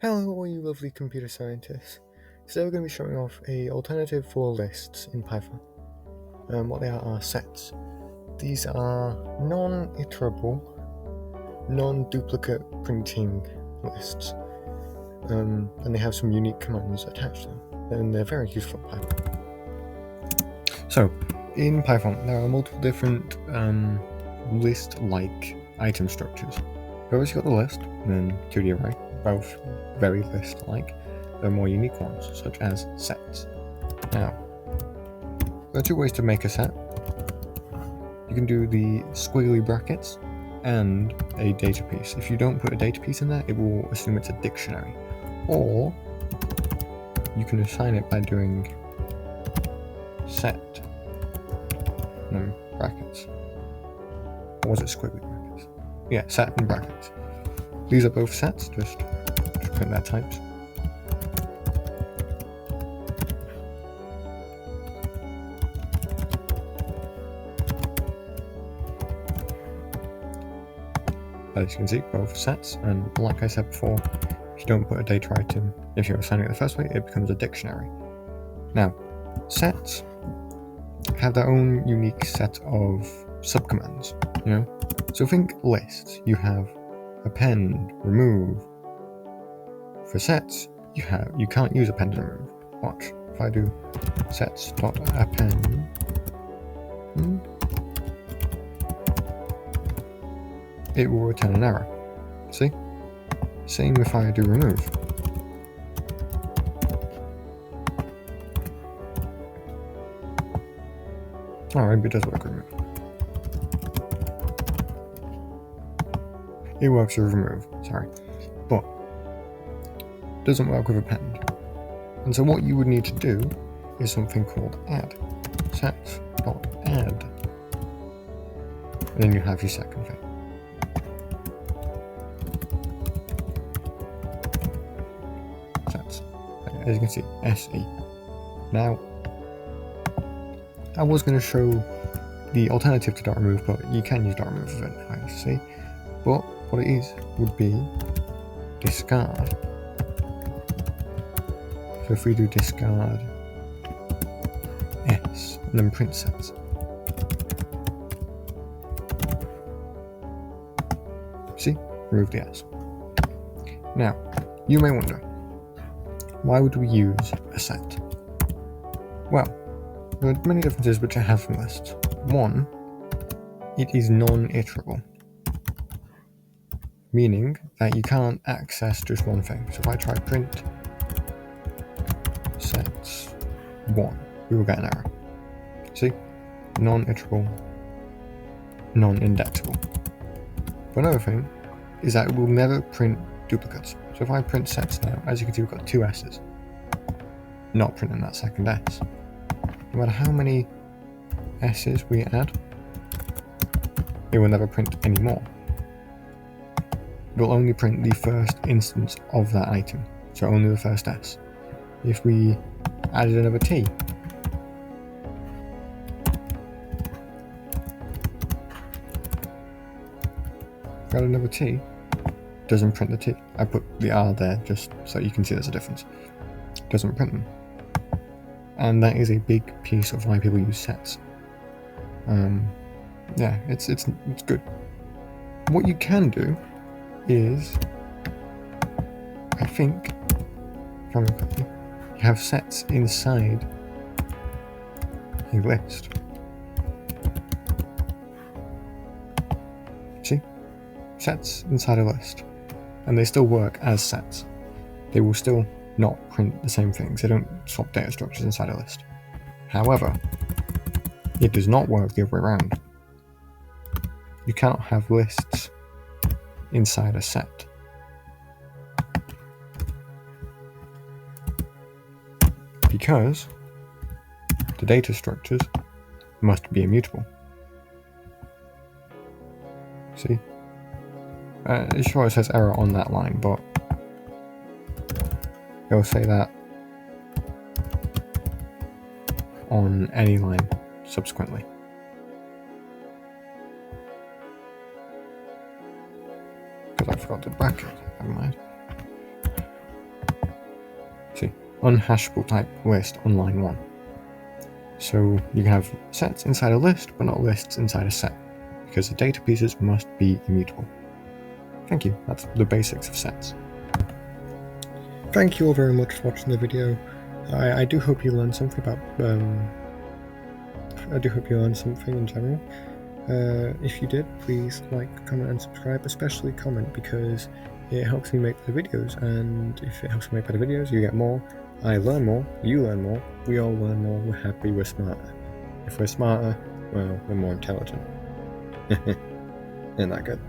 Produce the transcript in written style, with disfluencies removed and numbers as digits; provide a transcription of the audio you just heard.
Hello all you lovely computer scientists. Today we're going to be showing off an alternative for lists in Python. What they are sets. These are non-iterable, non-duplicate printing lists. And they have some unique commands attached to them, and they're very useful in Python. So, in Python there are multiple different list-like item structures. We've obviously got the list, and then 2D array, both very list-like. There are more unique ones, such as sets. Now, there are two ways to make a set. You can do the squiggly brackets and a data piece. If you don't put a data piece in there, it will assume it's a dictionary. Or you can assign it by doing set and brackets. Or was it squiggly brackets? Yeah, set and brackets. These are both sets, just print their types. As you can see, both sets, and like I said before, if you don't put a data item, if you're assigning it the first way, it becomes a dictionary. Now, sets have their own unique set of subcommands, So think lists, you have append, remove. For sets, you can't use append and remove. Watch, if I do sets.append, it will return an error. See? Same if I do remove. Oh, maybe it does work with remove. It works with remove, sorry. But it doesn't work with append. And so what you would need to do is something called add. Sets.add. And then you have your second thing. Sets. As you can see, SE. Now, I was going to show the alternative to .remove, but you can use .remove for it, see? But what it is would be discard. So if we do discard S and then print sets. See? Remove the S. Now, you may wonder, why would we use a set? Well, there are many differences which I have from lists. One, it is non-iterable, meaning that you can't access just one thing. So if I try print sets 1, we will get an error. See? Non-iterable, non-indexable. But another thing is that it will never print duplicates. So if I print sets now, as you can see, we've got 2 S's. Not printing that second S. No matter how many S's we add, it will never print any more. It will only print the first instance of that item, so only the first S. If we added another T, doesn't print the T. I put the R there just so you can see there's a difference. Doesn't print them. And that is a big piece of why people use sets. Yeah, it's good. What you can do is, I think, if I remember correctly, you have sets inside a list. See? Sets inside a list. And they still work as sets. They will still not print the same things. They don't swap data structures inside a list. However, it does not work the other way around. You cannot have lists inside a set. Because the data structures must be immutable. See? Sure, it says error on that line, but it'll say that on any line subsequently. Because I forgot to bracket, never mind. unhashable type list on line 1. So you can have sets inside a list, but not lists inside a set, because the data pieces must be immutable. Thank you, that's the basics of sets. Thank you all very much for watching the video. I do hope you learned something about, I do hope you learned something in general. If you did, please like, comment and subscribe, especially comment, because it helps me make better videos, and if it helps me make better videos, you get more, I learn more, you learn more, we all learn more, we're happy, we're smarter. If we're smarter, well, we're more intelligent. Isn't that good?